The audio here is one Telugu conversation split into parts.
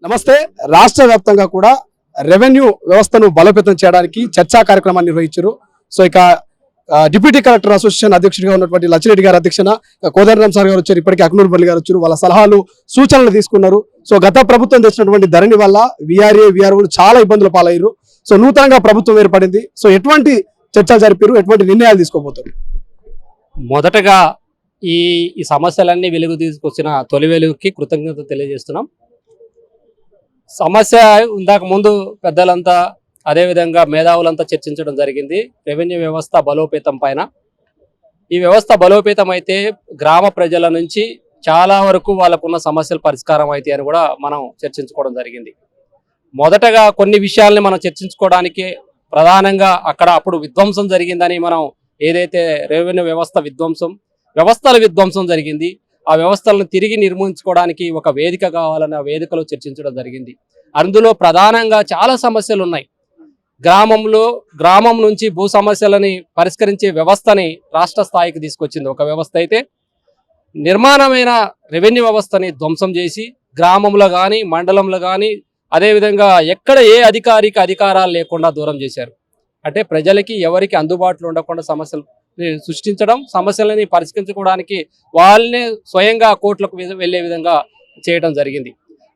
నమస్తే. రాష్ట్ర వ్యాప్తంగా కూడా రెవెన్యూ వ్యవస్థను బలోపేతం చేయడానికి చర్చా కార్యక్రమాన్ని నిర్వహించారు. సో ఇక డిప్యూటీ కలెక్టర్ అసోసియేషన్ అధ్యక్షుడిగా ఉన్నటువంటి లచ్చిరెడ్డి గారి అధ్యక్షన కోదండరాం సార్ గారు వచ్చారు. ఇప్పటికీ అక్నూరు బల్లి గారు వచ్చారు. వాళ్ళ సలహాలు సూచనలు తీసుకున్నారు. సో గత ప్రభుత్వం తెచ్చినటువంటి ధరణి వల్ల విఆర్ఏ విఆర్ఓలు చాలా ఇబ్బందులు పాలయ్యారు. సో నూతనంగా ప్రభుత్వం ఏర్పడింది. సో ఎటువంటి చర్చలు జరిపారు, ఎటువంటి నిర్ణయాలు తీసుకోబోతారు? మొదటగా ఈ ఈ సమస్యలన్నీ వెలుగు తీసుకొచ్చిన తొలి వెలుగుకి కృతజ్ఞత తెలియజేస్తున్నాం. సమస్య ఇందాక ముందు పెద్దలంతా అదేవిధంగా మేధావులంతా చర్చించడం జరిగింది రెవెన్యూ వ్యవస్థ బలోపేతం పైన. ఈ వ్యవస్థ బలోపేతం అయితే గ్రామ ప్రజల నుంచి చాలా వరకు వాళ్ళకున్న సమస్యలు పరిష్కారం అవుతాయి అని కూడా మనం చర్చించుకోవడం జరిగింది. మొదటగా కొన్ని విషయాల్ని మనం చర్చించుకోవడానికి ప్రధానంగా అక్కడ అప్పుడు విధ్వంసం జరిగిందని మనం ఏదైతే రెవెన్యూ వ్యవస్థ వ్యవస్థల విధ్వంసం జరిగింది, ఆ వ్యవస్థలను తిరిగి నిర్మించుకోవడానికి ఒక వేదిక కావాలని ఆ వేదికలో చర్చించడం జరిగింది. అందులో ప్రధానంగా చాలా సమస్యలు ఉన్నాయి. గ్రామం నుంచి భూ సమస్యలని పరిష్కరించే వ్యవస్థని రాష్ట్ర స్థాయికి తీసుకొచ్చింది ఒక వ్యవస్థ అయితే, నిర్మాణమైన రెవెన్యూ వ్యవస్థని ధ్వంసం చేసి గ్రామంలో కానీ మండలంలో కానీ అదేవిధంగా ఎక్కడ ఏ అధికారికి అధికారాలు లేకుండా దూరం చేశారు. అంటే ప్రజలకి ఎవరికి అందుబాటులో ఉండకుండా సమస్యలు సృష్టించడం, సమస్యలని పరిష్కరించుకోవడానికి వాళ్ళనే స్వయంగా కోర్టులకు వెళ్ళే విధంగా చేయడం జరిగింది.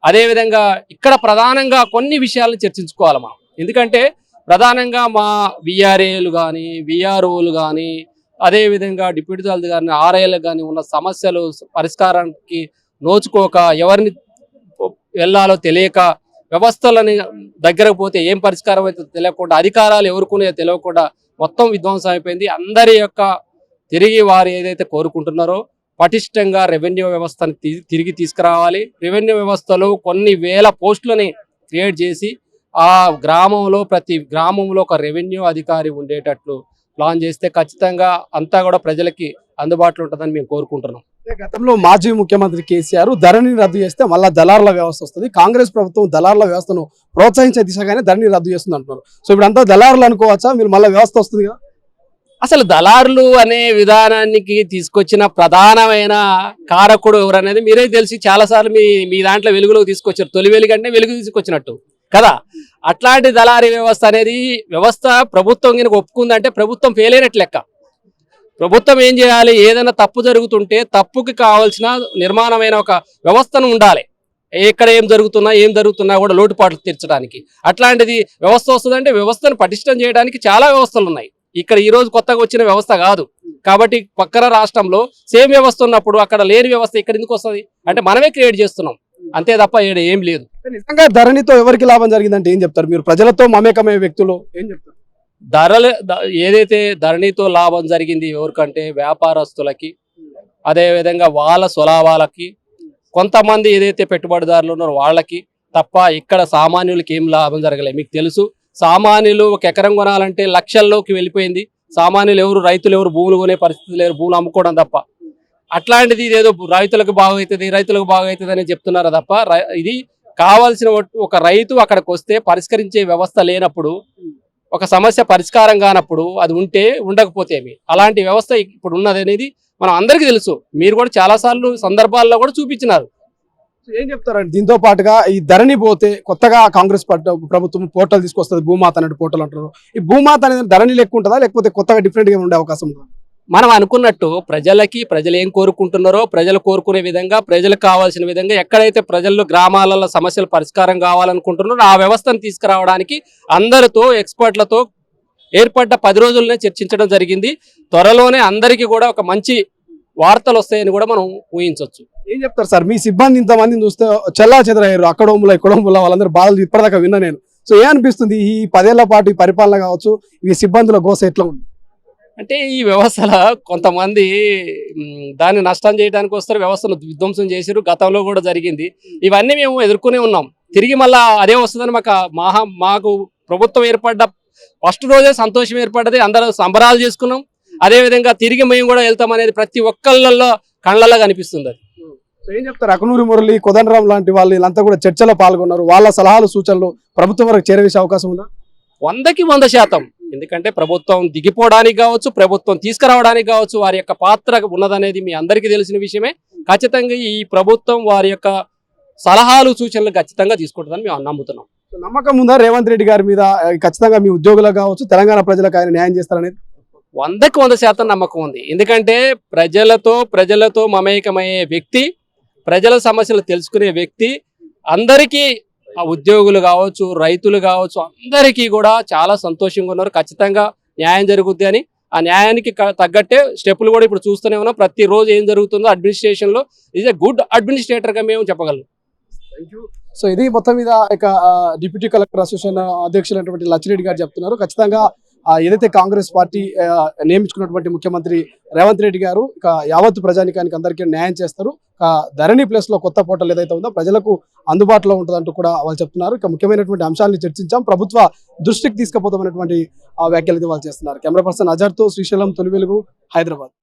అదేవిధంగా ఇక్కడ ప్రధానంగా కొన్ని విషయాలను చర్చించుకోవాలి మనం. ఎందుకంటే ప్రధానంగా మా విఆర్ఏలు కానీ విఆర్ఓలు కానీ అదేవిధంగా డిప్యూటీ తల్లి కానీ ఆర్ఐలకు కానీ ఉన్న సమస్యలు పరిష్కారానికి నోచుకోక, ఎవరిని వెళ్ళాలో తెలియక, వ్యవస్థలని దగ్గరకు పోతే ఏం పరిష్కారం అయితే తెలియకుండా, అధికారాలు ఎవరుకునే తెలియకుండా మొత్తం విధ్వంసం అయిపోయింది. అందరి యొక్క తిరిగి వారు ఏదైతే కోరుకుంటున్నారో పటిష్టంగా రెవెన్యూ వ్యవస్థను తిరిగి తీసుకురావాలి. రెవెన్యూ వ్యవస్థలో కొన్ని వేల పోస్టులని క్రియేట్ చేసి ఆ గ్రామంలో ప్రతి గ్రామంలో ఒక రెవెన్యూ అధికారి ఉండేటట్లు ప్లాన్ చేస్తే ఖచ్చితంగా అంతా కూడా ప్రజలకి అందుబాటులో ఉంటుందని మేము కోరుకుంటున్నాం. గతంలో మాజీ ముఖ్యమంత్రి కేసీఆర్ ధరణిని రద్దు చేస్తే మళ్ళీ దళారుల వ్యవస్థ వస్తుంది, కాంగ్రెస్ ప్రభుత్వం దళారుల వ్యవస్థను ప్రోత్సహించే దిశగానే ధరణి రద్దు చేస్తుంది అంటున్నారు. సో ఇప్పుడు అంతా దళారులు అనుకోవచ్చా? మీరు మళ్ళీ వ్యవస్థ వస్తుంది కదా? అసలు దళారులు అనే విధానానికి తీసుకొచ్చిన ప్రధానమైన కారకుడు ఎవరనేది మీరే తెలిసి చాలాసార్లు మీ దాంట్లో వెలుగులోకి తీసుకొచ్చారు. తొలి వెలుగంటే వెలుగు తీసుకొచ్చినట్టు కదా. అట్లాంటి దళారీ వ్యవస్థ అనేది వ్యవస్థ ప్రభుత్వం కనుక ఒప్పుకుందంటే ప్రభుత్వం ఫెయిల్ అయినట్లు లెక్క. ప్రభుత్వం ఏం చేయాలి? ఏదైనా తప్పు జరుగుతుంటే తప్పుకి కావాల్సిన నిర్మాణమైన ఒక వ్యవస్థను ఉండాలి. ఎక్కడ ఏం జరుగుతున్నా కూడా లోటుపాట్లు తీర్చడానికి. అట్లాంటిది వ్యవస్థ వస్తుందంటే వ్యవస్థను పటిష్టం చేయడానికి చాలా వ్యవస్థలు ఉన్నాయి. ఇక్కడ ఈ రోజు కొత్తగా వచ్చిన వ్యవస్థ కాదు. కాబట్టి పక్కన రాష్ట్రంలో సేమ్ వ్యవస్థ ఉన్నప్పుడు అక్కడ లేని వ్యవస్థ ఇక్కడ ఎందుకు వస్తుంది అంటే మనమే క్రియేట్ చేస్తున్నాం అంతే తప్ప ఏం లేదు. నిజంగా ధరణితో ఎవరికి లాభం జరిగిందంటే ఏం చెప్తారు? మీరు ప్రజలతో మమేకమయ్యే వ్యక్తులు ఏం చెప్తారు? ఏదైతే ధరణితో లాభం జరిగింది ఎవరికంటే వ్యాపారస్తులకి, అదేవిధంగా వాళ్ళ స్వలాభాలకి, కొంతమంది ఏదైతే పెట్టుబడిదారులు ఉన్నారో వాళ్ళకి తప్ప ఇక్కడ సామాన్యులకి ఏం లాభం జరగలేదు. మీకు తెలుసు, సామాన్యులు ఒక ఎకరం కొనాలంటే లక్షల్లోకి వెళ్ళిపోయింది. సామాన్యులు రైతులు ఎవరు భూములు కొనే పరిస్థితి లేరు, భూములు అమ్ముకోవడం తప్ప. అట్లాంటిది ఇదేదో రైతులకు బాగవుతుంది అని చెప్తున్నారు తప్ప ఇది కావాల్సిన ఒక రైతు అక్కడికి వస్తే పరిష్కరించే వ్యవస్థ లేనప్పుడు, ఒక సమస్య పరిష్కారం కానప్పుడు అది ఉంటే ఉండకపోతే అలాంటి వ్యవస్థ ఇప్పుడు ఉన్నది అనేది మనం అందరికీ తెలుసు. మీరు కూడా చాలాసార్లు సందర్భాల్లో కూడా చూపించినారు. ఏం చెప్తారండి దీంతో పాటుగా? ఈ ధరణి పోతే కొత్తగా కాంగ్రెస్ ప్రభుత్వం పోర్టల్ తీసుకొస్తుంది, భూమాత అన్నట్టు పోర్టల్ అంటారు. ఈ భూమాత అనేది ధరణి లెక్క ఉంటుందా లేకపోతే కొత్తగా డిఫరెంట్ గా ఉండే అవకాశం ఉంటుందా? మనం అనుకున్నట్టు ప్రజలు ఏం కోరుకుంటున్నారో ప్రజలు కోరుకునే విధంగా, ప్రజలకు కావాల్సిన విధంగా ఎక్కడైతే ప్రజల్లో గ్రామాలలో సమస్యలు పరిష్కారం కావాలనుకుంటున్నారో ఆ వ్యవస్థను తీసుకురావడానికి అందరితో ఎక్స్పర్ట్లతో ఏర్పడ్డ 10 రోజుల్లోనే చర్చించడం జరిగింది. త్వరలోనే అందరికీ కూడా ఒక మంచి వార్తలు వస్తాయని కూడా మనం ఊహించవచ్చు. ఏం చెప్తారు సార్? మీ సిబ్బంది ఇంతమందిని చూస్తే చెల్లా చెదరయ్యారు, అక్కడోముల ఇక్కడోముల వాళ్ళందరూ బాధలు ఇప్పటిదాకా విన్నా నేను. సో ఏమనిపిస్తుంది ఈ 10 ఏళ్ల పాటు ఈ పరిపాలన కావచ్చు, ఈ సిబ్బందుల గోస ఎట్లా ఉంది? అంటే ఈ వ్యవస్థలో కొంతమంది దాన్ని నష్టం చేయడానికి వస్తారు, వ్యవస్థను విధ్వంసం చేశారు. గతంలో కూడా జరిగింది. ఇవన్నీ మేము ఎదుర్కొనే ఉన్నాం. తిరిగి మళ్ళా అదే వస్తుందని మాకు ప్రభుత్వం ఏర్పడ్డ ఫస్ట్ రోజే సంతోషం ఏర్పడ్డది. అందరూ సంబరాలు చేసుకున్నాం. అదేవిధంగా తిరిగి మేము కూడా వెళ్తాం అనేది ప్రతి ఒక్కళ్ళల్లో కళ్ళల్లో కనిపిస్తుంది. అది ఏం చెప్తారు? అక్నూరి మురళి, కోదండరాం లాంటి వాళ్ళు వీళ్ళంతా కూడా చర్చలో పాల్గొన్నారు. వాళ్ళ సలహాలు సూచనలు ప్రభుత్వం వరకు చేరవేసే అవకాశం ఉందా? 100కి 100%. ఎందుకంటే ప్రభుత్వం దిగిపోవడానికి కావచ్చు, ప్రభుత్వం తీసుకురావడానికి కావచ్చు, వారి యొక్క పాత్ర ఉన్నదనేది మీ అందరికీ తెలిసిన విషయమే. ఖచ్చితంగా ఈ ప్రభుత్వం వారి యొక్క సలహాలు సూచనలు ఖచ్చితంగా తీసుకుంటుందని మేము నమ్ముతున్నాం. సో నమ్మకం ఉందా రేవంత్ రెడ్డి గారి మీద ఖచ్చితంగా మీ ఉద్యోగులకు కావచ్చు తెలంగాణ ప్రజలకు ఆయన న్యాయం చేస్తారనేది? 100% నమ్మకం ఉంది. ఎందుకంటే ప్రజలతో మమేకమయ్యే వ్యక్తి, ప్రజల సమస్యలు తెలుసుకునే వ్యక్తి, అందరికీ ఆ ఉద్యోగులు కావచ్చు, రైతులు కావచ్చు, అందరికీ కూడా చాలా సంతోషంగా ఉన్నారు. ఖచ్చితంగా న్యాయం జరుగుద్ది అని, ఆ న్యాయానికి తగ్గట్టే స్టెప్పులు కూడా ఇప్పుడు చూస్తూనే ఉన్నాం. ప్రతిరోజు ఏం జరుగుతుందో అడ్మినిస్ట్రేషన్లో ఈజ్ ఎ గుడ్ అడ్మినిస్ట్రేటర్గా మేము చెప్పగలం. సో ఇది మొత్తం మీద ఇక డిప్యూటీ కలెక్టర్ అసోసియేషన్ అధ్యక్షులైనటువంటి లచ్చిరెడ్డి గారు చెప్తున్నారు. ఖచ్చితంగా ఏదైతే కాంగ్రెస్ పార్టీ నియమించుకున్నటువంటి ముఖ్యమంత్రి రేవంత్ రెడ్డి గారు ఇక యావత్ ప్రజానికానికి అందరికీ న్యాయం చేస్తారు. ధరణి ప్లేస్ లో కొత్త పోర్టల్ ఏదైతే ఉందో ప్రజలకు అందుబాటులో ఉంటుందంటూ కూడా వాళ్ళు చెప్తున్నారు. ఇక ముఖ్యమైనటువంటి అంశాలను చర్చించాం, ప్రభుత్వ దృష్టికి తీసుకుపోతామనేటువంటి వ్యాఖ్యలు అయితే వాళ్ళు చేస్తున్నారు. కెమెరా పర్సన్ అజర్తో శ్రీశైలం, తొలి వెలుగు, హైదరాబాద్.